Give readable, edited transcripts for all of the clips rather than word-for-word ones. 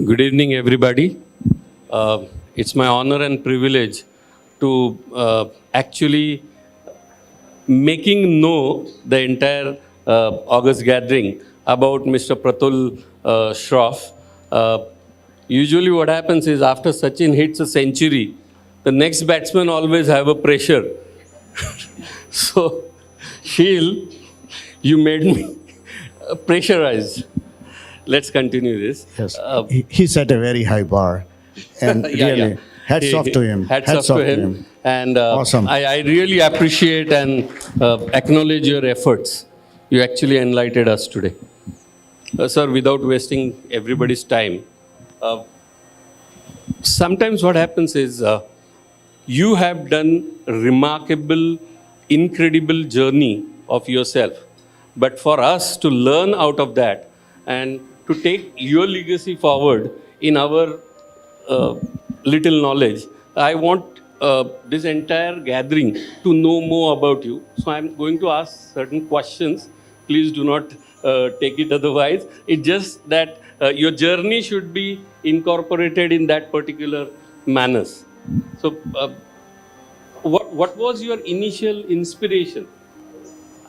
Good evening, everybody. It's my honor and privilege to actually making know the entire August gathering about Mr. Pratul Shroff. Usually what happens is after Sachin hits a century, the next batsman always have a pressure. So, Sheel, you made me pressurized. Let's continue this. Yes, he set a very high bar, and really, hats off to him. Hats off to him. And Awesome. I really appreciate and acknowledge your efforts. You actually enlightened us today. Sir, without wasting everybody's time, sometimes what happens is you have done remarkable, incredible journey of yourself. But for us to learn out of that and to take your legacy forward in our little knowledge, I want this entire gathering to know more about you. So I'm going to ask certain questions. Please do not take it otherwise. It's just that your journey should be incorporated in that particular manners. So what was your initial inspiration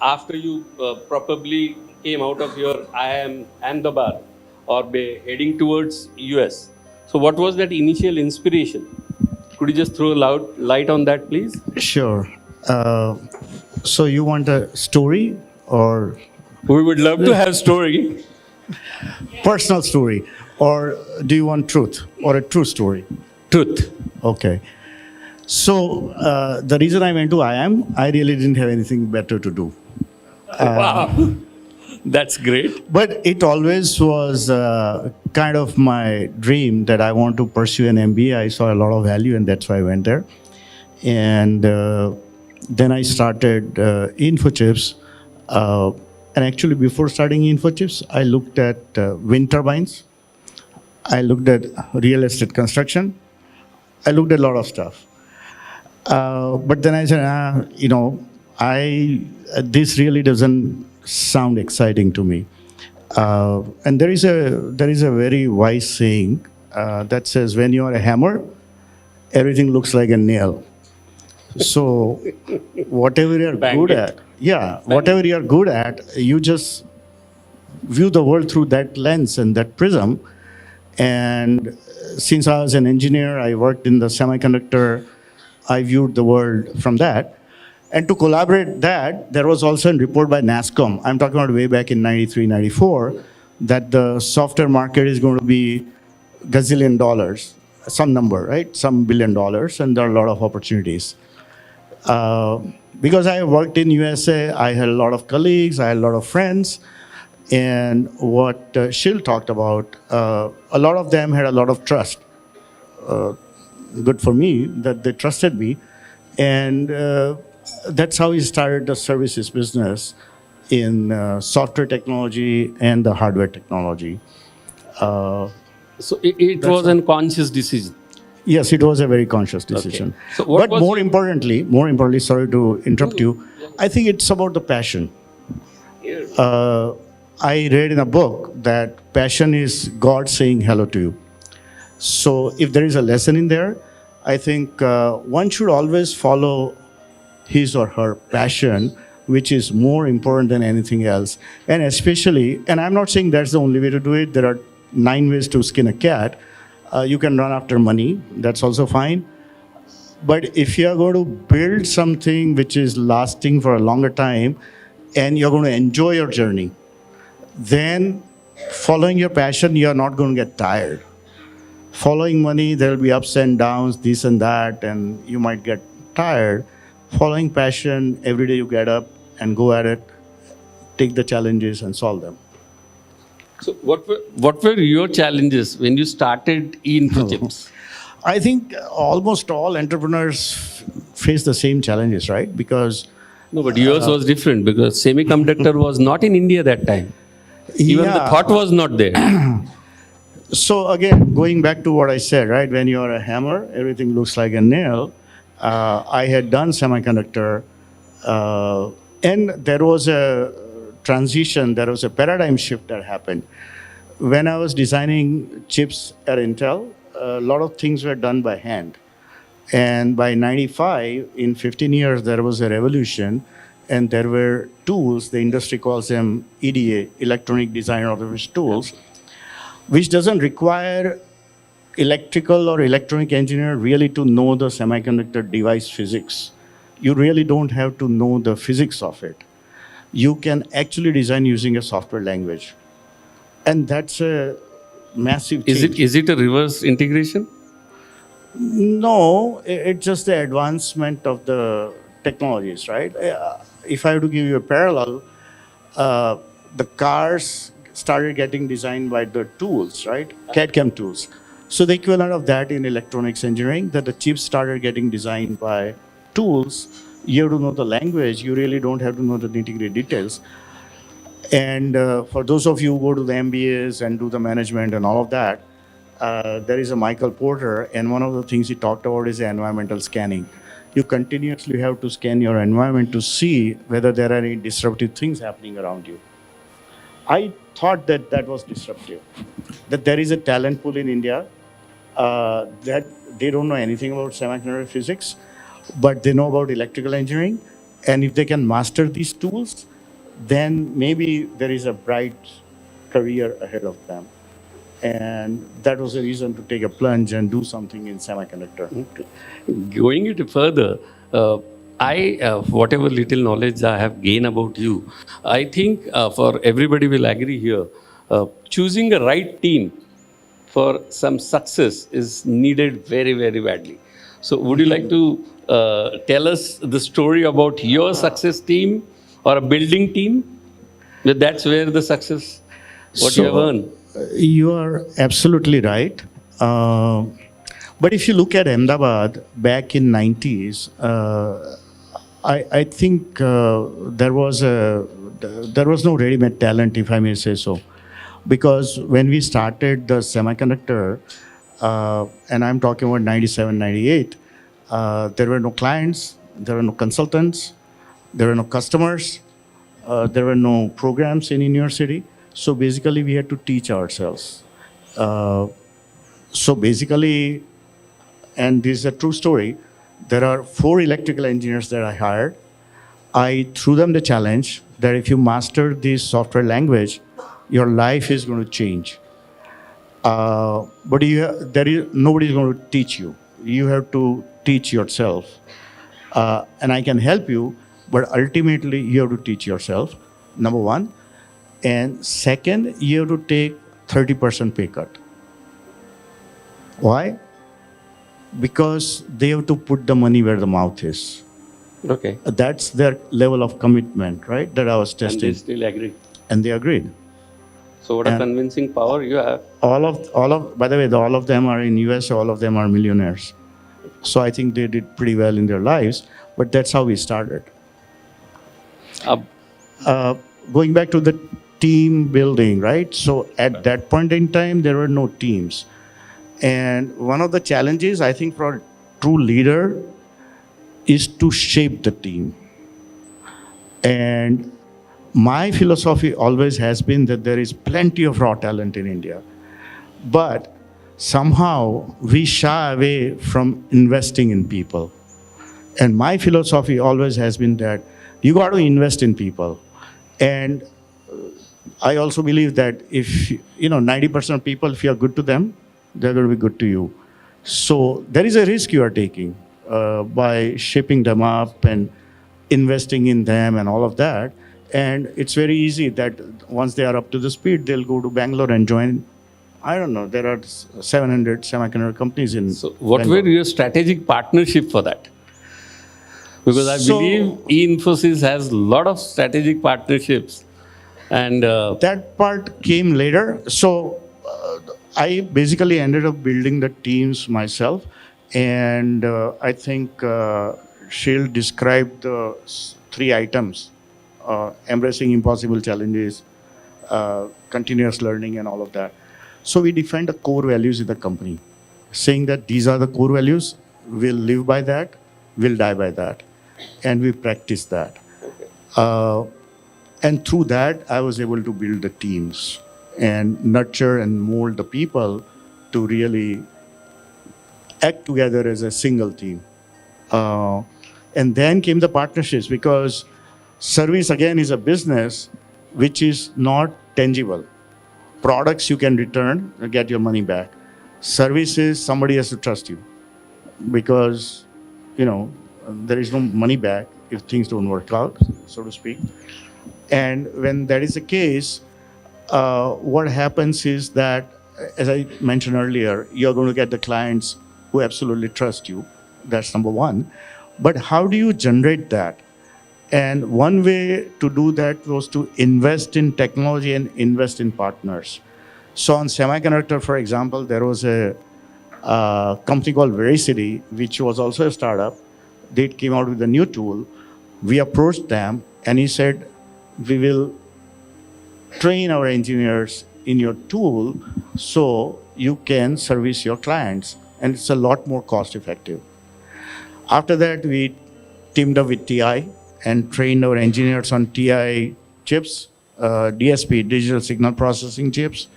after you probably came out of your IIM Ahmedabad or be heading towards US? So what was that initial inspiration? Could you just throw light on that, please? Sure. So you want a story or We would love to have story. personal story, or do you want truth or a true story? Truth. Okay. So the reason I went to IIM, I really didn't have anything better to do. Wow. That's great. But it always was kind of my dream that I want to pursue an MBA. I saw a lot of value, and that's why I went there. And then I started InfoChips. And actually, before starting InfoChips, I looked at wind turbines. I looked at real estate construction. I looked at a lot of stuff. But then I said, this really doesn't sound exciting to me. And there is a very wise saying that says, when you are a hammer, everything looks like a nail. So whatever you're good at, whatever you're good at, you just view the world through that lens and that prism. And since I was an engineer, I worked in the semiconductor, I viewed the world from that. And to collaborate that, there was also a report by NASSCOM. I'm talking about way back in 93, 94, that the software market is going to be gazillion dollars, some number, right? Some $1 billion, and there are a lot of opportunities. Because I worked in USA, I had a lot of colleagues, I had a lot of friends, and what Shil talked about, a lot of them had a lot of trust. Good for me that they trusted me, and that's how we started the services business in software technology and the hardware technology. So it was a conscious decision. Yes, it was a very conscious decision. Okay. So what but more importantly, sorry to interrupt you, I think it's about the passion. I read in a book that passion is God saying hello to you. So if there is a lesson in there, I think one should always follow his or her passion, which is more important than anything else. And especially, and I'm not saying that's the only way to do it. There are 9 ways to skin a cat. You can run after money. That's also fine. But if you're going to build something which is lasting for a longer time and you're going to enjoy your journey, then following your passion, you're not going to get tired. Following money, there will be ups and downs, this and that, and you might get tired. Following passion, every day you get up and go at it, take the challenges and solve them. So what were your challenges when you started InfoChips? I think almost all entrepreneurs face the same challenges, right? Because No, but yours was different because semiconductor was not in India that time. Even the thought was not there. So again, going back to what I said, right? When you are a hammer, everything looks like a nail. I had done semiconductor, and there was a transition, there was a paradigm shift that happened. when I was designing chips at Intel, a lot of things were done by hand. And by 95, in 15 years, there was a revolution, and there were tools, the industry calls them EDA, electronic design automation tools, which doesn't require electrical or electronic engineer really to know the semiconductor device physics. You really don't have to know the physics of it. You can actually design using a software language. And that's a massive change. Is it a reverse integration? No, it's just the advancement of the technologies, right? If I have to give you a parallel, the cars started getting designed by the tools, right? CAD/CAM tools. So the equivalent of that in electronics engineering, that the chips started getting designed by tools. You have to know the language. You really don't have to know the nitty-gritty details. And for those of you who go to the MBAs and do the management and all of that, there is a Michael Porter, and one of the things he talked about is environmental scanning. You continuously have to scan your environment to see whether there are any disruptive things happening around you. I thought that that was disruptive, that there is a talent pool in India that they don't know anything about semiconductor physics, but they know about electrical engineering. And if they can master these tools, then maybe there is a bright career ahead of them. And that was a reason to take a plunge and do something in semiconductor. Going it further, whatever little knowledge I have gained about you, I think for everybody will agree here, choosing a right team for some success is needed very, very badly. So would you like to tell us the story about your success team or a building team? That's where the success, what you have earned. You are absolutely right. But if you look at Ahmedabad back in 90s, I think there was no ready-made talent, if I may say so. Because when we started the semiconductor, and I'm talking about 97, 98, there were no clients, there were no consultants, there were no customers, there were no programs in university. So basically, we had to teach ourselves. So basically, and this is a true story, there are 4 electrical engineers that I hired. I threw them the challenge that if you master this software language, your life is going to change. But nobody is going to teach you. You have to teach yourself. And I can help you, but ultimately you have to teach yourself, number one. And second, you have to take 30% pay cut. Why? Because they have to put the money where the mouth is. Okay. That's their level of commitment, right? That I was testing. And they still agree. And they agreed. So what a convincing power you have. By the way, all of them are in US, all of them are millionaires. So I think they did pretty well in their lives, but that's how we started. Going back to the team building, right? So at that point in time, there were no teams. And one of the challenges, I think, for a true leader is to shape the team. And my philosophy always has been that there is plenty of raw talent in India. But somehow we shy away from investing in people. And my philosophy always has been that you got to invest in people. And I also believe that if, 90% of people, if you are good to them, they're going to be good to you. So there is a risk you are taking by shaping them up and investing in them and all of that. And it's very easy that once they are up to the speed, they'll go to Bangalore and join. I don't know, there are 700 semiconductor companies in So what Bangalore. were your strategic partnership for that? Because I believe Infosys has a lot of strategic partnerships. And that part came later. So I basically ended up building the teams myself. And I think she'll describe the 3 items, embracing impossible challenges, continuous learning and all of that. So we defined the core values in the company, saying that these are the core values, we'll live by that, we'll die by that. And we practice that. And through that, I was able to build the teams. and nurture and mold the people to really act together as a single team. Uh, and then came the partnerships, because service again is a business which is not tangible. Products you can return and get your money back. Services, somebody has to trust you, because, you know, there is no money back if things don't work out, so to speak. And when that is the case, what happens is that, as I mentioned earlier, you're going to get the clients who absolutely trust you. That's number one. But how do you generate that? And one way to do that was to invest in technology and invest in partners. So on semiconductor, for example, there was a company called Veracity, which was also a startup. They came out with a new tool. We approached them, and he said, we will train our engineers in your tool so you can service your clients, and it's a lot more cost effective. After that, we teamed up with TI and trained our engineers on TI chips, DSP, digital signal processing chips.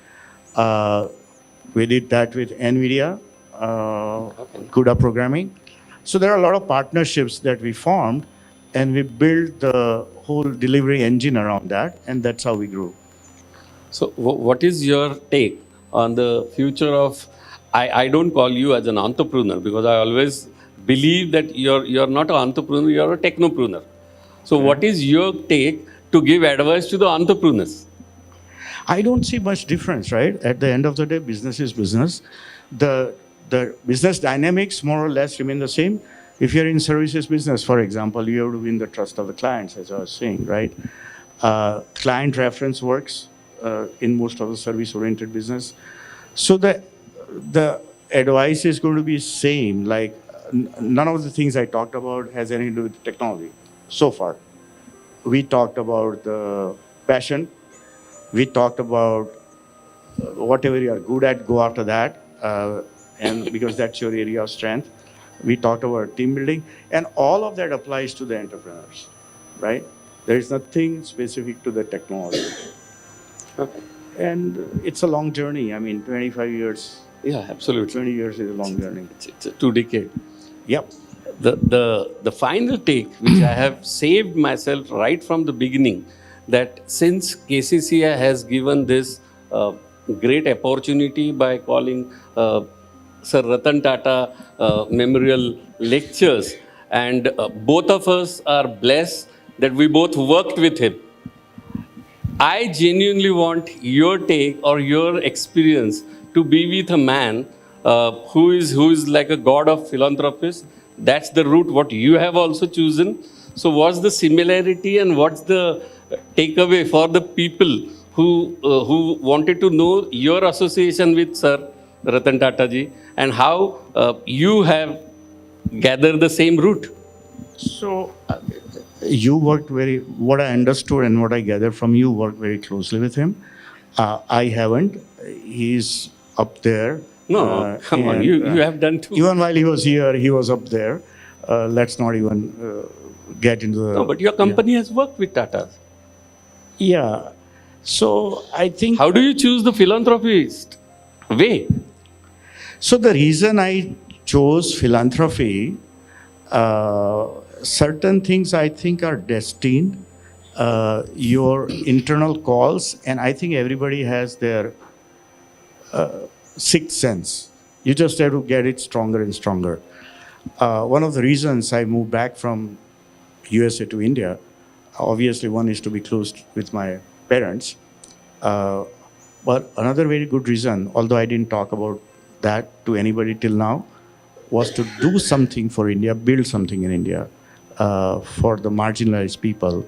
We did that with NVIDIA, CUDA programming. So there are a lot of partnerships that we formed, and we built the whole delivery engine around that, and that's how we grew. So, what is your take on the future of? I don't call you as an entrepreneur, because I always believe that you're not an entrepreneur, you're a technopreneur. So, what is your take to give advice to the entrepreneurs? I don't see much difference, right? At the end of the day, business is business. The business dynamics more or less remain the same. If you're in services business, for example, you have to win the trust of the clients, as I was saying, right? Client reference works in most of the service-oriented business. So the advice is going to be same. Like none of the things I talked about has anything to do with technology so far. We talked about the passion. We talked about whatever you are good at, go after that, and because that's your area of strength. We talked about team building, and all of that applies to the entrepreneurs, right? There is nothing specific to the technology. Okay. And it's a long journey. I mean, 25 years. Yeah, absolutely. 20 years is a long journey. It's a 2 decade. Yep. The final take, which I have saved myself right from the beginning, that since KCCI has given this great opportunity by calling Sir Ratan Tata Memorial Lectures, and both of us are blessed that we both worked with him. I genuinely want your take or your experience to be with a man who is like a god of philanthropists. That's the route what you have also chosen. So what's the similarity and what's the takeaway for the people who wanted to know your association with Sir Ratan Tata ji, and how you have gathered the same route? So you worked what I understood and what I gathered from you, worked very closely with him. I haven't. He's up there. No, come on, you have done too. Even while he was here, he was up there. Let's not even get into the... No, but your company has worked with Tata. Yeah. So I think... How do you choose the philanthropist way? So the reason I chose philanthropy, certain things I think are destined, your internal calls, and I think everybody has their sixth sense. You just have to get it stronger and stronger. One of the reasons I moved back from USA to India, obviously one is to be close with my parents. But another very good reason, although I didn't talk about that to anybody till now, was to do something for India, build something in India for the marginalized people.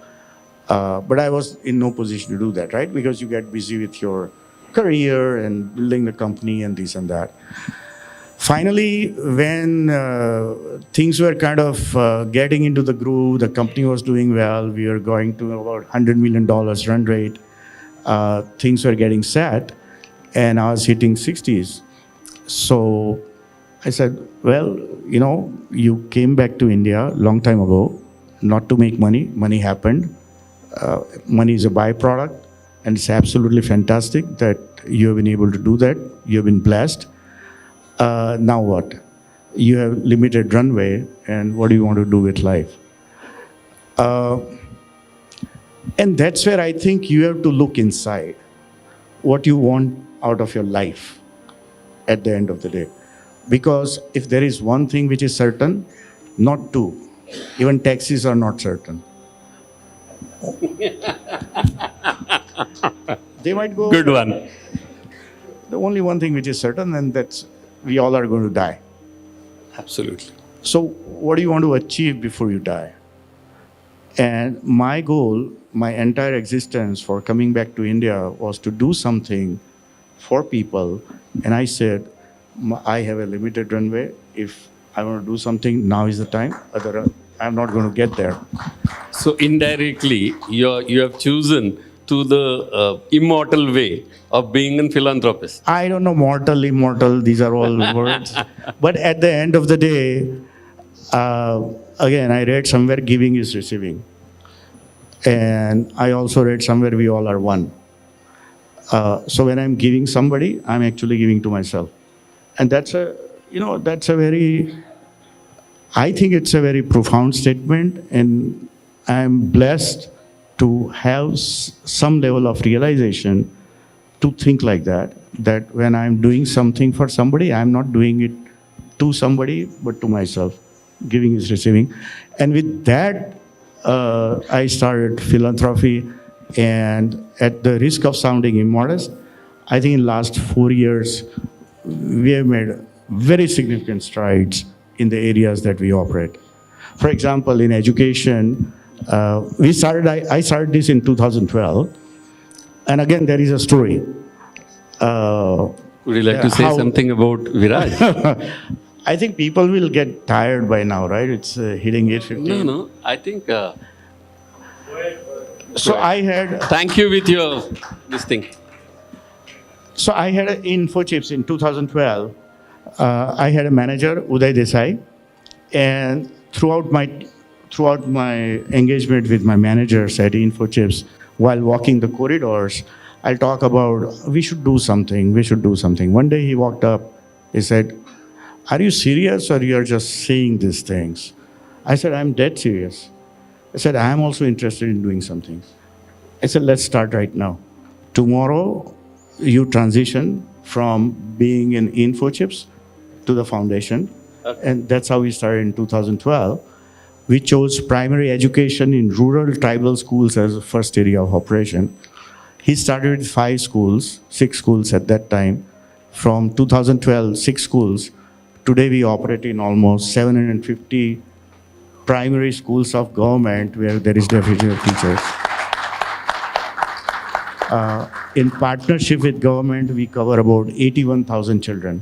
But I was in no position to do that, right? Because you get busy with your career and building the company and this and that. Finally, when things were kind of getting into the groove, the company was doing well, we were going to about $100 million run rate, things were getting set, and I was hitting 60s. So I said, well, you know, you came back to India a long time ago, not to make money. Money happened. Money is a byproduct. and it's absolutely fantastic that you have been able to do that. You have been blessed. Now what? You have limited runway, and what do you want to do with life? And that's where I think you have to look inside what you want out of your life at the end of the day. Because if there is one thing which is certain, not two. Even taxis are not certain. They might go. Good one. The only one thing which is certain, and that's we all are going to die. Absolutely. So what do you want to achieve before you die? And my goal, my entire existence for coming back to India was to do something for people. And I said, I have a limited runway. If I want to do something, now is the time. Otherwise, I'm not going to get there. So indirectly, you have chosen to the immortal way of being a philanthropist. I don't know, mortal, immortal, these are all words. But at the end of the day, again, I read somewhere giving is receiving. And I also read somewhere we all are one. So when I'm giving somebody, I'm actually giving to myself. And that's a very, I think it's a very profound statement. And I'm blessed to have some level of realization to think like that when I'm doing something for somebody, I'm not doing it to somebody, but to myself. Giving is receiving. And with that, I started philanthropy, and at the risk of sounding immodest, I think in the last 4 years, we have made very significant strides in the areas that we operate. For example, in education, I started this in 2012, and again, there is a story. Would you like to say something about Viraj? I think people will get tired by now, right? It's hitting 8:50. No. I think. So I had. Thank you with your this thing. So I had InfoChips in 2012. I had a manager, Uday Desai, and throughout my engagement with my managers at InfoChips, while walking the corridors, I'll talk about we should do something. One day he walked up, he said, "Are you serious or you're just saying these things?" I said, "I'm dead serious." I said, "I am also interested in doing something." I said, "Let's start right now. Tomorrow, you transition from being in InfoChips to the foundation." Okay. And that's how we started in 2012. We chose primary education in rural tribal schools as the first area of operation. He started with 6 schools at that time. From 2012, 6 schools. Today we operate in almost 750 primary schools of government where there is deficit of teachers. In partnership with government, we cover about 81,000 children.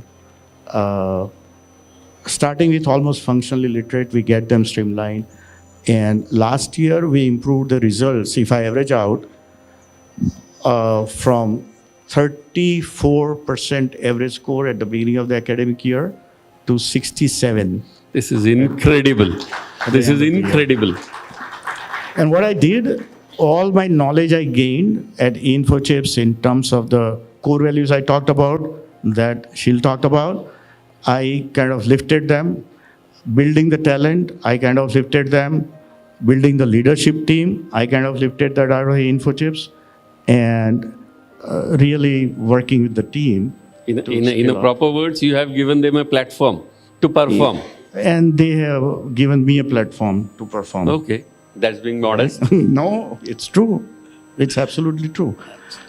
Starting with almost functionally literate, we get them streamlined. And last year, we improved the results. If I average out, from 34% average score at the beginning of the academic year to 67. This is incredible. This is incredible. And what I did, all my knowledge I gained at InfoChips in terms of the core values I talked about, that Sheil talked about, I kind of lifted them. Building the talent, I kind of lifted them. Building the leadership team, I kind of lifted that out of InfoChips. And really working with the team. In a proper words, you have given them a platform to perform. And they have given me a platform to perform. Okay, that's being modest. No, it's true. It's absolutely true.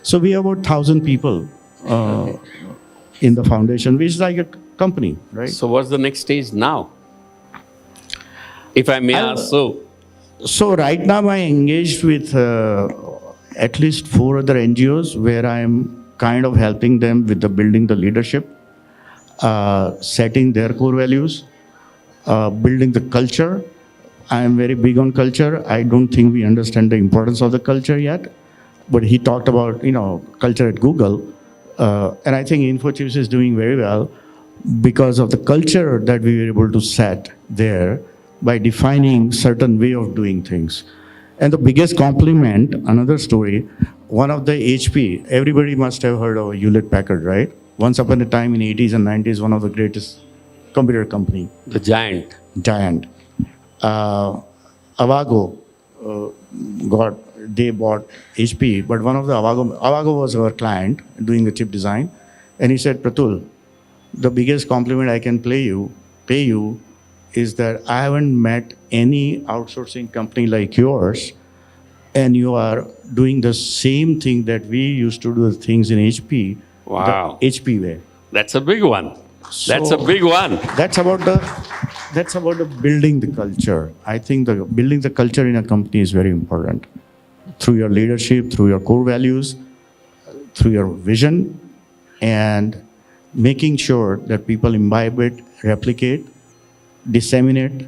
So we have about 1,000 people in the foundation, which is like a company, right? So what's the next stage now? If I may ask so. So right now I engaged with at least 4 other NGOs where I'm kind of helping them with the building the leadership, setting their core values, building the culture. I am very big on culture. I don't think we understand the importance of the culture yet, but he talked about, culture at Google. And I think InfoChips is doing very well because of the culture that we were able to set there by defining certain way of doing things. And the biggest compliment, another story, one of the HP, everybody must have heard of Hewlett Packard, right? Once upon a time in 80s and 90s, one of the greatest computer company. The giant. Giant. Avago they bought HP, but one of the Avago was our client doing the chip design. And he said, Pratul, the biggest compliment I can pay you is that I haven't met any outsourcing company like yours, and you are doing the same thing that we used to do things in HP, Wow. the HP way. That's a big one. That's a So- big one. That's about the building the culture. I think the building the culture in a company is very important. Through your leadership, through your core values, through your vision, and making sure that people imbibe it, replicate, disseminate,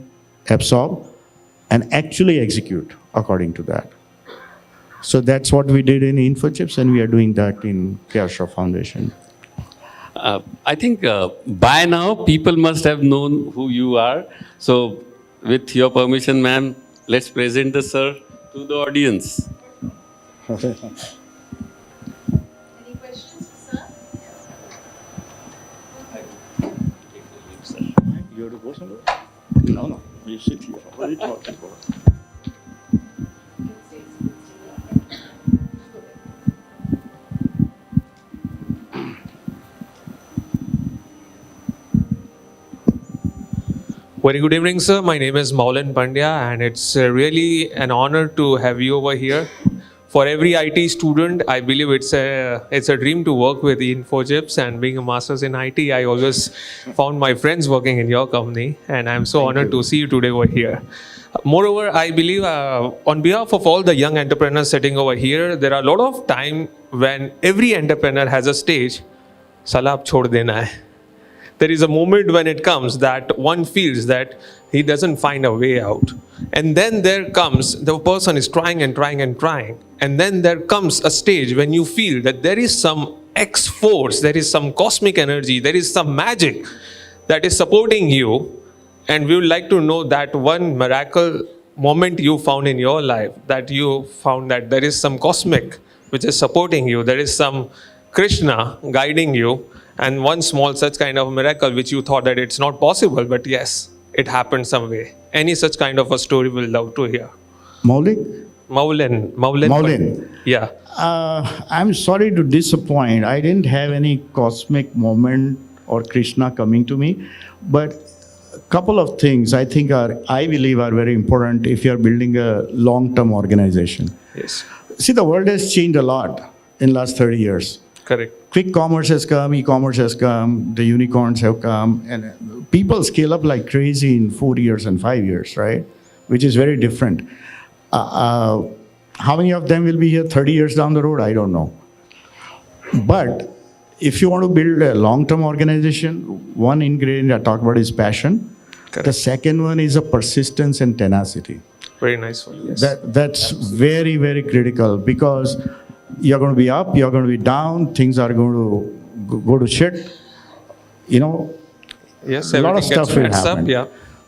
absorb, and actually execute according to that. So that's what we did in InfoChips, and we are doing that in krsf Foundation. I think by now people must have known who you are. So, with your permission, ma'am, let's present the sir to the audience. Any questions, sir? You have to go somewhere? No. You sit here. What are you talking about? Very good evening, sir. My name is Maulan Pandya, and it's really an honor to have you over here. For every IT student, I believe it's a dream to work with InfoChips, and being a master's in IT, I always found my friends working in your company, and I'm so honored to see you today over here. Moreover, I believe on behalf of all the young entrepreneurs sitting over here, there are a lot of time when every entrepreneur has a stage, "Sala ab chhod dena hai." There is a moment when it comes that one feels that he doesn't find a way out. And then there comes, the person is trying and trying and trying. And then there comes a stage when you feel that there is some X force, there is some cosmic energy, there is some magic that is supporting you. And we would like to know that one miracle moment you found in your life, that you found that there is some cosmic which is supporting you, there is some Krishna guiding you, and one small such kind of miracle which you thought that it's not possible, but yes, it happened some way. Any such kind of a story we'll love to hear. Maulik? Maulan. Yeah. I'm sorry to disappoint. I didn't have any cosmic moment or Krishna coming to me, but a couple of things I think I believe are very important if you're building a long-term organization. Yes. See, the world has changed a lot in last 30 years. Correct. Quick commerce has come, e-commerce has come, the unicorns have come, and people scale up like crazy in 4 years and 5 years, right? Which is very different. How many of them will be here 30 years down the road? I don't know. But if you want to build a long-term organization, one ingredient I talk about is passion. Correct. The second one is a persistence and tenacity. Very nice one. Yes. That's very, very critical, because you're going to be up, you're going to be down, things are going to go to shit. You know, Yes, a lot of everything gets stuff will messed up, happen. yeah.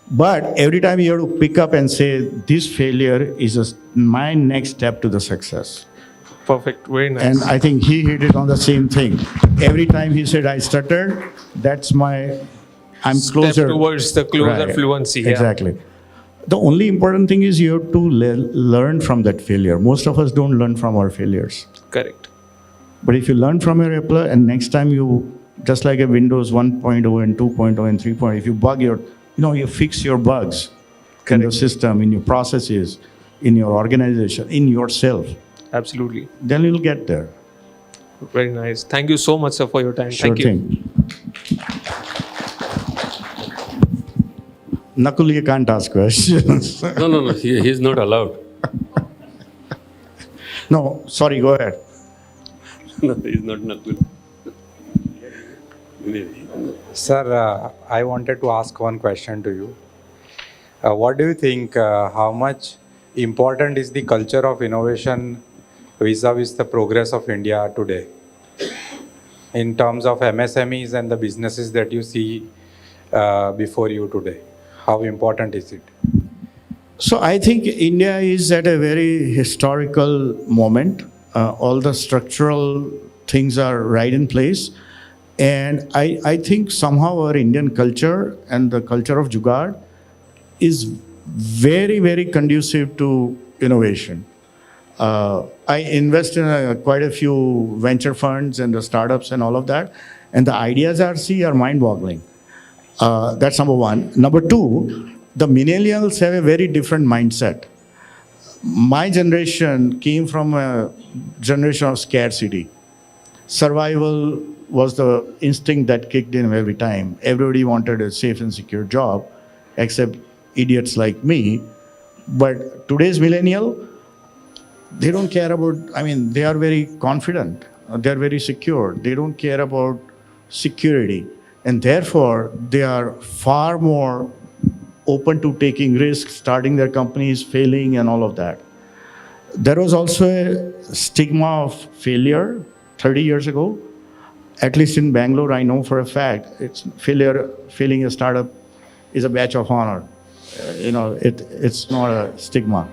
But every time you have to pick up and say, this failure is my next step to the success. Perfect. Very nice. And I think he hit it on the same thing. Every time he said, I stuttered, I'm Step closer. towards the closer Right. fluency. Yeah. Exactly. The only important thing is you have to learn from that failure. Most of us don't learn from our failures. Correct. But if you learn from your failure, and next time you, just like a Windows 1.0 and 2.0 and 3.0, if you bug you fix your bugs in the Correct. system, in your processes, in your organization, in yourself, Absolutely. then you'll get there. Very nice. Thank you so much, sir, for your time. Sure Thank you. thing. Nakul, you can't ask questions. No, he's not allowed. No, sorry, go ahead. No, he's not Nakul. Sir, I wanted to ask one question to you. What do you think, how much important is the culture of innovation vis-a-vis the progress of India today? In terms of MSMEs and the businesses that you see before you today, how important is it? So I think India is at a very historical moment all the structural things are right in place. And I think somehow our Indian culture and the culture of Jugaad is very, very conducive to innovation. I invest in quite a few venture funds and the startups and all of that. And the ideas are mind-boggling. That's number one. Number two, the millennials have a very different mindset. My generation came from a generation of scarcity. Survival was the instinct that kicked in every time. Everybody wanted a safe and secure job, except idiots like me. But today's millennial, they don't care about, they are very confident. They're very secure. They don't care about security. And therefore, they are far more open to taking risks, starting their companies, failing, and all of that. There was also a stigma of failure 30 years ago. At least in Bangalore, I know for a fact, failing a startup is a badge of honor. It's not a stigma.